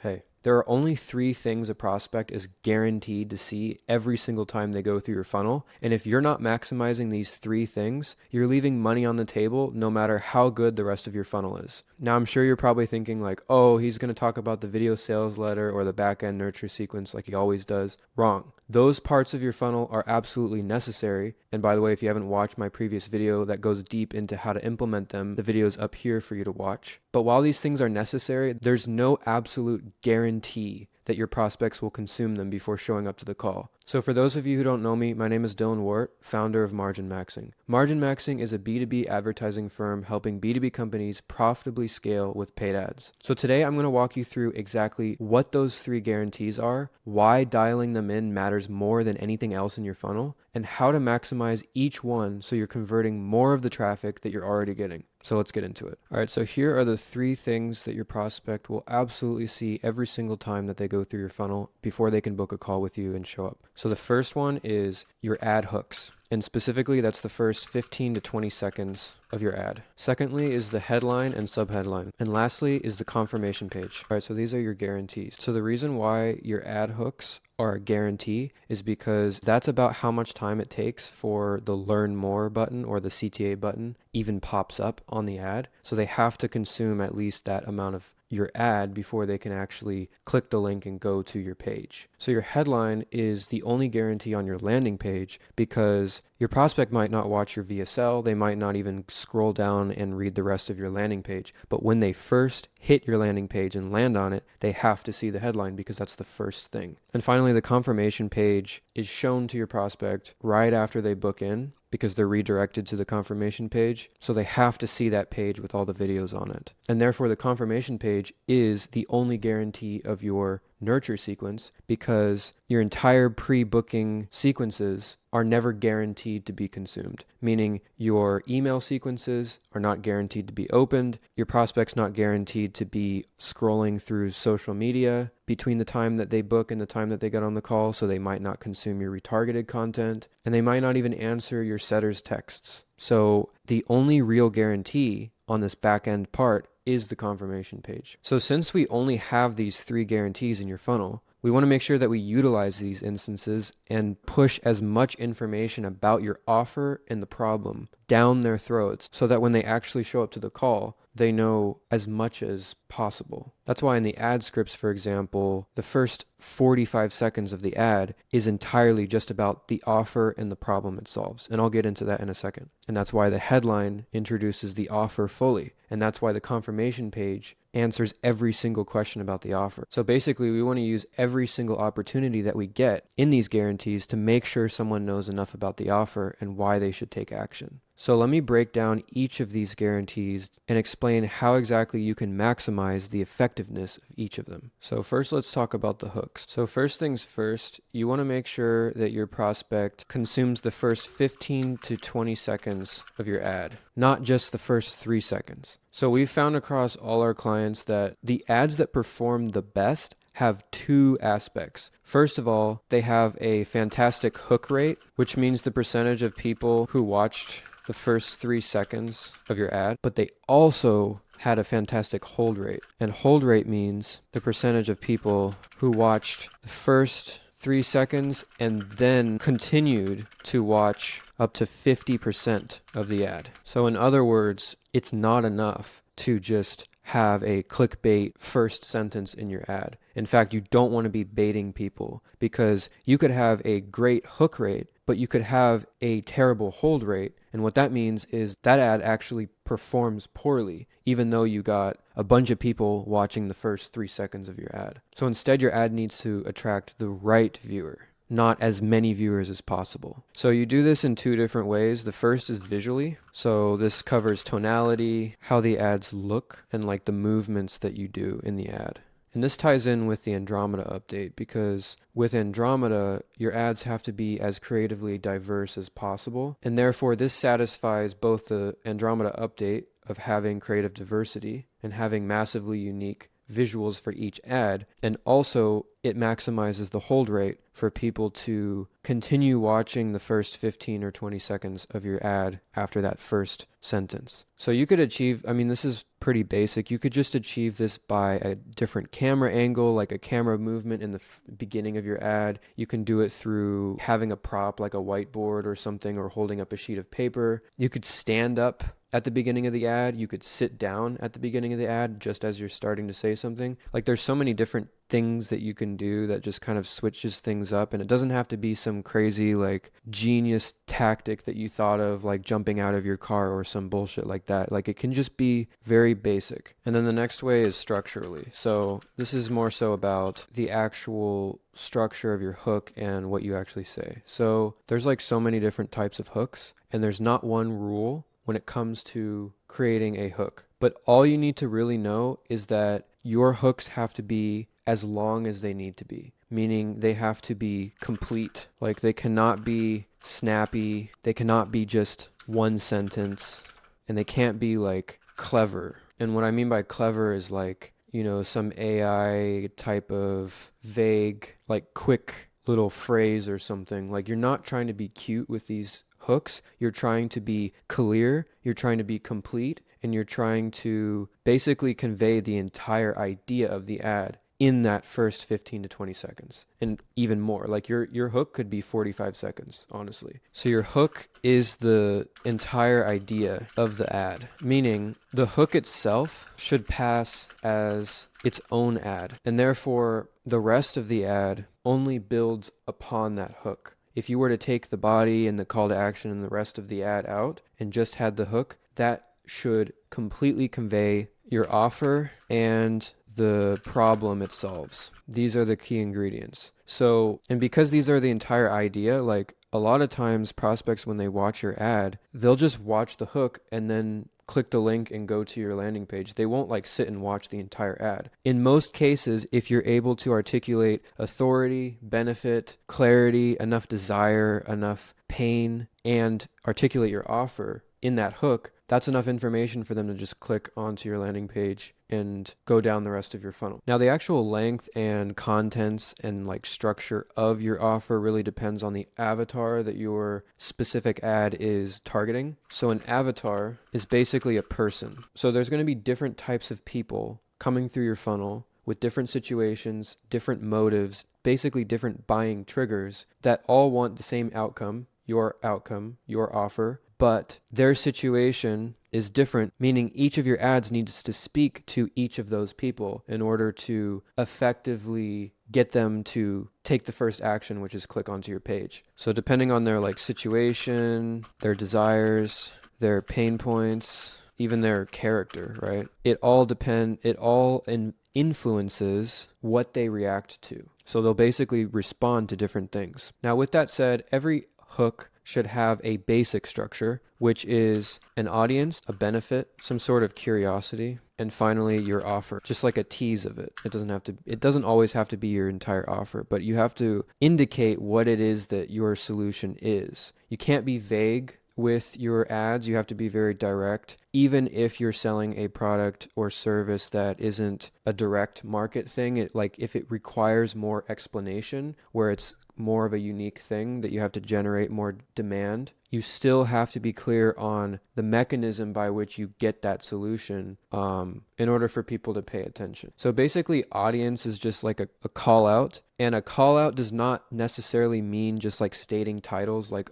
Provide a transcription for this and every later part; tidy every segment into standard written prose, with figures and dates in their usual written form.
Hey, there are only 3 things a prospect is guaranteed to see every single time they go through your funnel. And if you're not maximizing these 3 things, you're leaving money on the table no matter how good the rest of your funnel is. Now, I'm sure you're probably thinking like, oh, he's going to talk about the video sales letter or the back-end nurture sequence like he always does. Wrong. Those parts of your funnel are absolutely necessary. And by the way, if you haven't watched my previous video that goes deep into how to implement them, the video is up here for you to watch. But while these things are necessary, there's no absolute guarantee that your prospects will consume them before showing up to the call. So for those of you who don't know me, my name is Dylan Wart, founder of Margin Maxing. Margin Maxing is a B2B advertising firm helping B2B companies profitably scale with paid ads. So today I'm going to walk you through exactly what those 3 guarantees are, why dialing them in matters more than anything else in your funnel, and how to maximize each one so you're converting more of the traffic that you're already getting. So let's get into it. All right, so here are the 3 things that your prospect will absolutely see every single time that they go through your funnel before they can book a call with you and show up. So the first one is your ad hooks. And specifically, that's the first 15 to 20 seconds of your ad. Secondly is the headline and subheadline. And lastly is the confirmation page. All right, so these are your guarantees. So the reason why your ad hooks are a guarantee is because that's about how much time it takes for the learn more button or the CTA button even pops up on the ad. So they have to consume at least that amount of your ad before they can actually click the link and go to your page. So your headline is the only guarantee on your landing page because your prospect might not watch your VSL, they might not even scroll down and read the rest of your landing page, but when they first hit your landing page and land on it, they have to see the headline because that's the first thing. And finally, the confirmation page is shown to your prospect right after they book in, because they're redirected to the confirmation page. So they have to see that page with all the videos on it. And therefore the confirmation page is the only guarantee of your nurture sequence because your entire pre-booking sequences are never guaranteed to be consumed, meaning your email sequences are not guaranteed to be opened, your prospect's not guaranteed to be scrolling through social media between the time that they book and the time that they get on the call, so they might not consume your retargeted content, and they might not even answer your setter's texts. So the only real guarantee on this back-end part is the confirmation page. So since we only have these 3 guarantees in your funnel, we want to make sure that we utilize these instances and push as much information about your offer and the problem down their throats so that when they actually show up to the call, they know as much as possible. That's why in the ad scripts, for example, the first 45 seconds of the ad is entirely just about the offer and the problem it solves. And I'll get into that in a second. And that's why the headline introduces the offer fully. And that's why the confirmation page answers every single question about the offer. So basically, we want to use every single opportunity that we get in these guarantees to make sure someone knows enough about the offer and why they should take action. So let me break down each of these guarantees and explain how exactly you can maximize the effectiveness of each of them. So first, let's talk about the hooks. So first things first, you want to make sure that your prospect consumes the first 15 to 20 seconds of your ad, not just the first 3 seconds. So we've found across all our clients that the ads that perform the best have 2 aspects. First of all, they have a fantastic hook rate, which means the percentage of people who watched the first 3 seconds of your ad, but they also had a fantastic hold rate. And hold rate means the percentage of people who watched the first 3 seconds and then continued to watch up to 50% of the ad. So in other words, it's not enough to just have a clickbait first sentence in your ad. In fact, you don't want to be baiting people because you could have a great hook rate, but you could have a terrible hold rate. And what that means is that ad actually performs poorly, even though you got a bunch of people watching the first 3 seconds of your ad. So instead, your ad needs to attract the right viewer, not as many viewers as possible. So you do this in 2 different ways. The first is visually. So this covers tonality, how the ads look, and like the movements that you do in the ad. And this ties in with the Andromeda update because with Andromeda, your ads have to be as creatively diverse as possible. And therefore, this satisfies both the Andromeda update of having creative diversity and having massively unique visuals for each ad, and also it maximizes the hold rate for people to continue watching the first 15 or 20 seconds of your ad after that first sentence. So you could achieve, I mean, this is pretty basic. You could just achieve this by a different camera angle, like a camera movement in the beginning of your ad. You can do it through having a prop like a whiteboard or something, or holding up a sheet of paper. You could stand up at the beginning of the ad. You could sit down at the beginning of the ad just as you're starting to say something. Like, there's so many different things that you can do that just kind of switches things up, and it doesn't have to be some crazy like genius tactic that you thought of, like jumping out of your car or some bullshit like that. Like, it can just be very basic. And then the next way is structurally. So this is more so about the actual structure of your hook and what you actually say. So there's like so many different types of hooks, and there's not one rule when it comes to creating a hook. But all you need to really know is that your hooks have to be as long as they need to be, meaning they have to be complete. Like, they cannot be snappy, they cannot be just one sentence, and they can't be like clever. And what I mean by clever is like, you know, some AI type of vague, like quick little phrase or something. Like, you're not trying to be cute with these hooks. You're trying to be clear, you're trying to be complete, and you're trying to basically convey the entire idea of the ad in that first 15 to 20 seconds, and even more. Like, your hook could be 45 seconds, honestly. So your hook is the entire idea of the ad, meaning the hook itself should pass as its own ad, and therefore the rest of the ad only builds upon that hook. If you were to take the body and the call to action and the rest of the ad out and just had the hook, that should completely convey your offer and the problem it solves. These are the key ingredients. So, and because these are the entire idea, like, a lot of times prospects, when they watch your ad, they'll just watch the hook and then click the link and go to your landing page. They won't like sit and watch the entire ad. In most cases, if you're able to articulate authority, benefit, clarity, enough desire, enough pain, and articulate your offer in that hook, that's enough information for them to just click onto your landing page and go down the rest of your funnel. Now, the actual length and contents and like structure of your offer really depends on the avatar that your specific ad is targeting. So an avatar is basically a person. So there's going to be different types of people coming through your funnel with different situations, different motives, basically different buying triggers that all want the same outcome, your offer, but their situation is different, meaning each of your ads needs to speak to each of those people in order to effectively get them to take the first action, which is click onto your page. So depending on their like situation, their desires, their pain points, even their character, right? It all influences what they react to. So they'll basically respond to different things. Now, with that said, every hook should have a basic structure, which is an audience, a benefit, some sort of curiosity, and finally your offer, just like a tease of it. It doesn't always have to be your entire offer, but you have to indicate what it is that your solution is. You can't be vague with your ads. You have to be very direct, even if you're selling a product or service that isn't a direct market thing. If it requires more explanation, where it's more of a unique thing that you have to generate more demand, you still have to be clear on the mechanism by which you get that solution in order for people to pay attention. So basically, audience is just like a call out, and a call out does not necessarily mean just like stating titles like,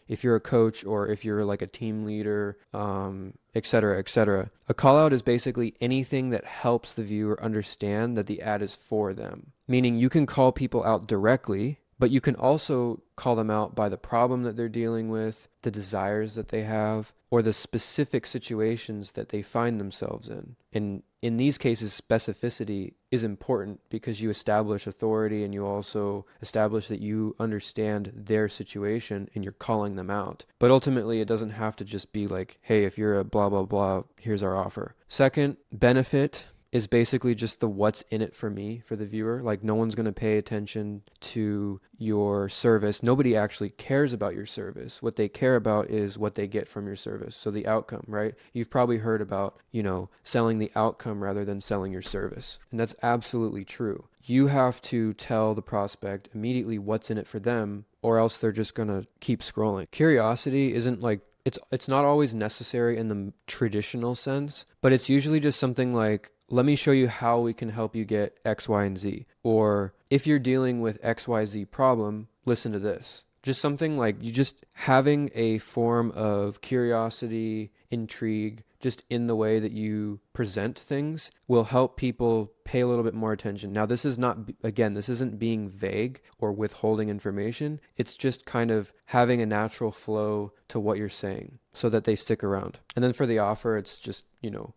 if you're a coach or if you're like a team leader, et cetera, et cetera. A call out is basically anything that helps the viewer understand that the ad is for them. Meaning you can call people out directly, but you can also call them out by the problem that they're dealing with, the desires that they have, or the specific situations that they find themselves in. And in these cases, specificity is important because you establish authority and you also establish that you understand their situation and you're calling them out. But ultimately, it doesn't have to just be like, hey, if you're a blah, blah, blah, here's our offer. Second, benefit is basically just the what's in it for me for the viewer. Like no one's going to pay attention to your service. Nobody actually cares about your service. What they care about is what they get from your service. So the outcome, right? You've probably heard about, selling the outcome rather than selling your service. And that's absolutely true. You have to tell the prospect immediately what's in it for them, or else they're just going to keep scrolling. Curiosity isn't like, it's not always necessary in the traditional sense, but it's usually just something like, let me show you how we can help you get X, Y, and Z. Or if you're dealing with XYZ problem, listen to this. Just something like you just having a form of curiosity, intrigue, just in the way that you present things will help people pay a little bit more attention. Now, this is not, again, this isn't being vague or withholding information. It's just kind of having a natural flow to what you're saying so that they stick around. And then for the offer, it's just,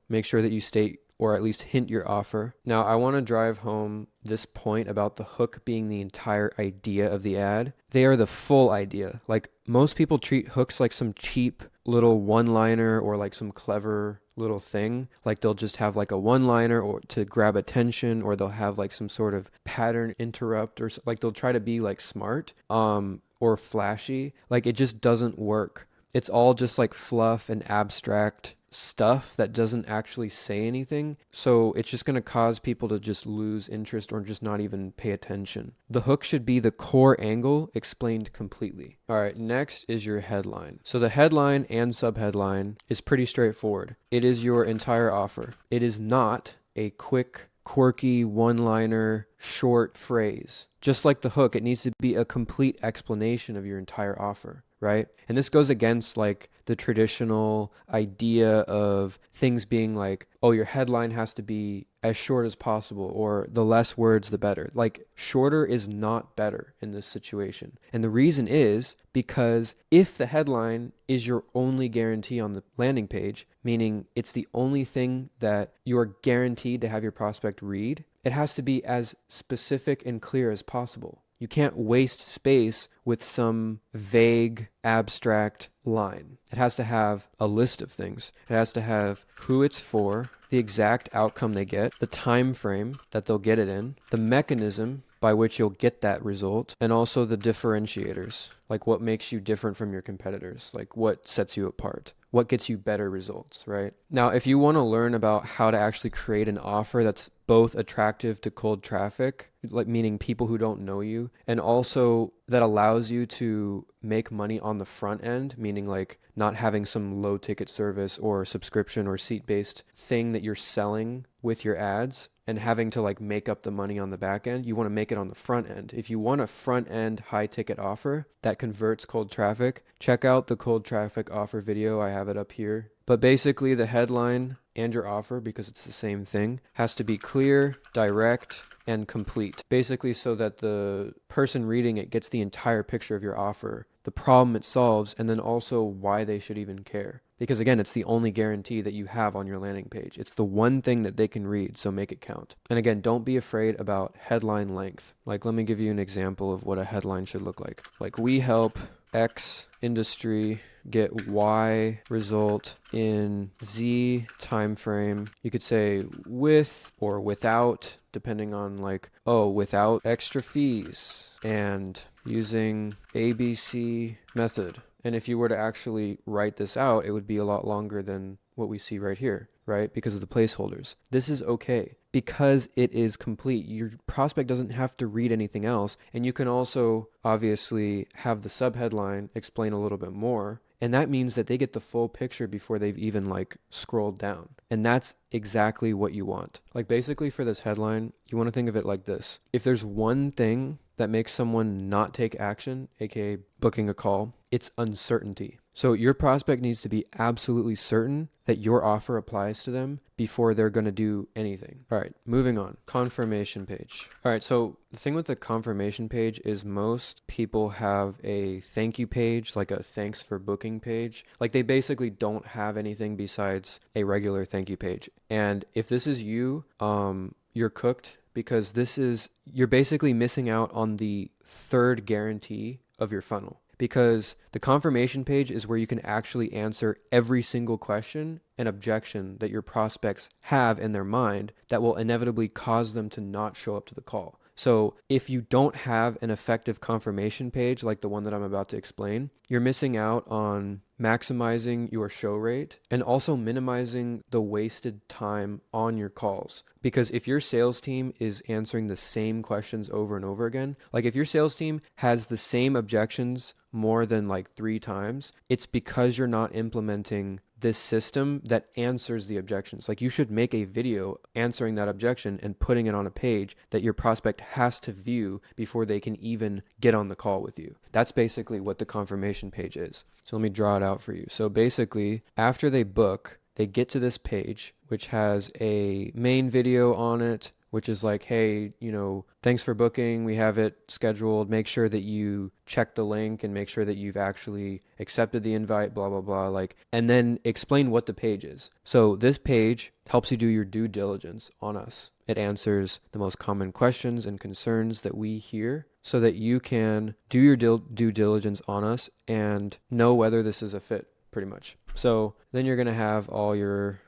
make sure that you state or at least hint your offer. Now, I want to drive home this point about the hook being the entire idea of the ad. They are the full idea. Like most people treat hooks like some cheap little one-liner or like some clever little thing. Like they'll just have like a one-liner or to grab attention, or they'll have like some sort of pattern interrupt, or like they'll try to be like smart or flashy. Like it just doesn't work. It's all just like fluff and abstract stuff that doesn't actually say anything. So it's just going to cause people to just lose interest or just not even pay attention. The hook should be the core angle explained completely. All right, next is your headline. So the headline and subheadline is pretty straightforward. It is your entire offer. It is not a quick, quirky, one-liner, short phrase. Just like the hook, it needs to be a complete explanation of your entire offer, right? And this goes against like the traditional idea of things being like, oh, your headline has to be as short as possible, or the less words, the better. Like shorter is not better in this situation. And the reason is because if the headline is your only guarantee on the landing page, meaning it's the only thing that you're guaranteed to have your prospect read, it has to be as specific and clear as possible. You can't waste space with some vague, abstract line. It has to have a list of things. It has to have who it's for, the exact outcome they get, the time frame that they'll get it in, the mechanism by which you'll get that result, and also the differentiators, like what makes you different from your competitors, like what sets you apart. What gets you better results, right? Now, if you want to learn about how to actually create an offer that's both attractive to cold traffic, like meaning people who don't know you, and also that allows you to make money on the front end, meaning like not having some low ticket service or subscription or seat-based thing that you're selling with your ads and having to like make up the money on the back end, you want to make it on the front end. If you want a front end high ticket offer that converts cold traffic, check out the cold traffic offer video. I have it up here. But basically the headline and your offer, because it's the same thing, has to be clear, direct, and complete. Basically so that the person reading it gets the entire picture of your offer, the problem it solves, and then also why they should even care. Because again, it's the only guarantee that you have on your landing page. It's the one thing that they can read, so make it count. And again, don't be afraid about headline length. Like, let me give you an example of what a headline should look like. Like, we help X industry get Y result in Z time frame. You could say with or without, depending on like, oh, without extra fees and using ABC method. And if you were to actually write this out, it would be a lot longer than what we see right here, right? Because of the placeholders. This is okay because it is complete. Your prospect doesn't have to read anything else. And you can also obviously have the subheadline explain a little bit more. And that means that they get the full picture before they've even like scrolled down. And that's exactly what you want. Like basically for this headline, you want to think of it like this. If there's one thing that makes someone not take action, aka booking a call, it's uncertainty. So your prospect needs to be absolutely certain that your offer applies to them before they're going to do anything. All right, moving on. Confirmation page. All right, so the thing with the confirmation page is most people have a thank you page, like a thanks for booking page. Like they basically don't have anything besides a regular thank you page. And if this is you, you're cooked, because you're basically missing out on the third guarantee of your funnel. because the confirmation page is where you can actually answer every single question and objection that your prospects have in their mind that will inevitably cause them to not show up to the call. So if you don't have an effective confirmation page like the one that I'm about to explain, you're missing out on maximizing your show rate and also minimizing the wasted time on your calls. Because if your sales team is answering the same questions over and over again, like if your sales team has the same objections more than like 3 times, it's because you're not implementing this system that answers the objections. Like you should make a video answering that objection and putting it on a page that your prospect has to view before they can even get on the call with you. That's basically what the confirmation page is. So let me draw it out for you. So basically, after they book, they get to this page, which has a main video on it, which is like, hey, thanks for booking. We have it scheduled. Make sure that you check the link and make sure that you've actually accepted the invite, blah, blah, blah. And then explain what the page is. So this page helps you do your due diligence on us. It answers the most common questions and concerns that we hear so that you can do your due diligence on us and know whether this is a fit, pretty much. So then you're going to have all your,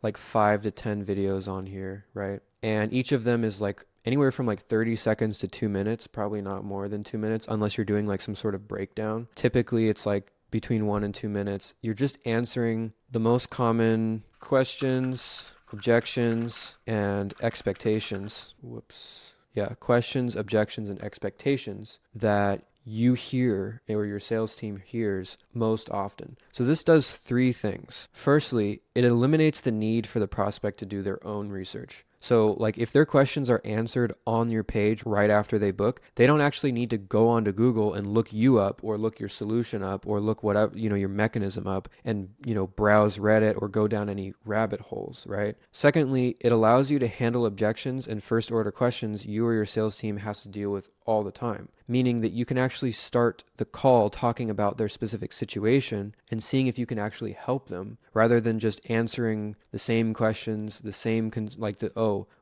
like 5 to 10 videos on here, right? And each of them is like anywhere from like 30 seconds to 2 minutes, probably not more than 2 minutes, unless you're doing like some sort of breakdown. Typically, it's like between 1 and 2 minutes. You're just answering the most common questions, objections, and expectations. Questions, objections, and expectations that you hear or your sales team hears most often. So this does 3 things. Firstly, it eliminates the need for the prospect to do their own research. So like if their questions are answered on your page right after they book, they don't actually need to go onto Google and look you up or look your solution up or look whatever, your mechanism up and, browse Reddit or go down any rabbit holes, right? Secondly, it allows you to handle objections and first order questions you or your sales team has to deal with all the time, meaning that you can actually start the call talking about their specific situation and seeing if you can actually help them rather than just answering the same questions,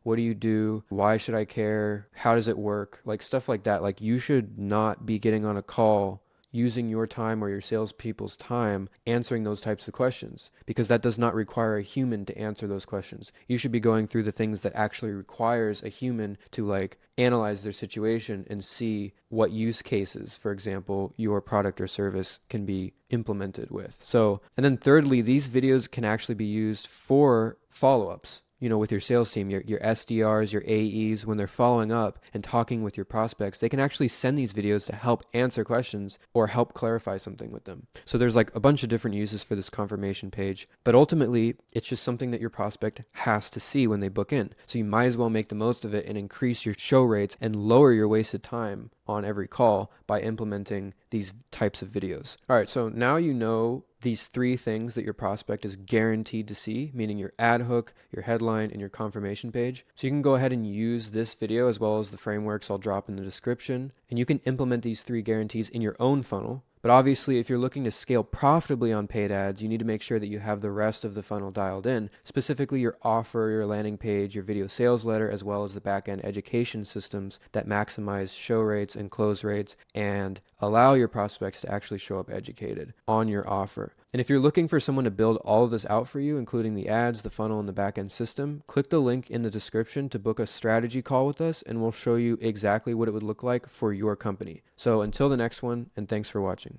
what do you do? Why should I care? How does it work? Like stuff like that. Like you should not be getting on a call using your time or your salespeople's time answering those types of questions because that does not require a human to answer those questions. You should be going through the things that actually requires a human to like analyze their situation and see what use cases, for example, your product or service can be implemented with. So, and then thirdly, these videos can actually be used for follow-ups. With your sales team, your SDRs, your AEs, when they're following up and talking with your prospects, they can actually send these videos to help answer questions or help clarify something with them. So there's like a bunch of different uses for this confirmation page, but ultimately it's just something that your prospect has to see when they book in. So you might as well make the most of it and increase your show rates and lower your wasted time on every call by implementing these types of videos. All right, so now you know these 3 things that your prospect is guaranteed to see, meaning your ad hook, your headline, and your confirmation page. So you can go ahead and use this video as well as the frameworks I'll drop in the description, and you can implement these 3 guarantees in your own funnel. But obviously, if you're looking to scale profitably on paid ads, you need to make sure that you have the rest of the funnel dialed in, specifically your offer, your landing page, your video sales letter, as well as the back-end education systems that maximize show rates and close rates and allow your prospects to actually show up educated on your offer. And if you're looking for someone to build all of this out for you, including the ads, the funnel, and the back-end system, click the link in the description to book a strategy call with us, and we'll show you exactly what it would look like for your company. So until the next one, and thanks for watching.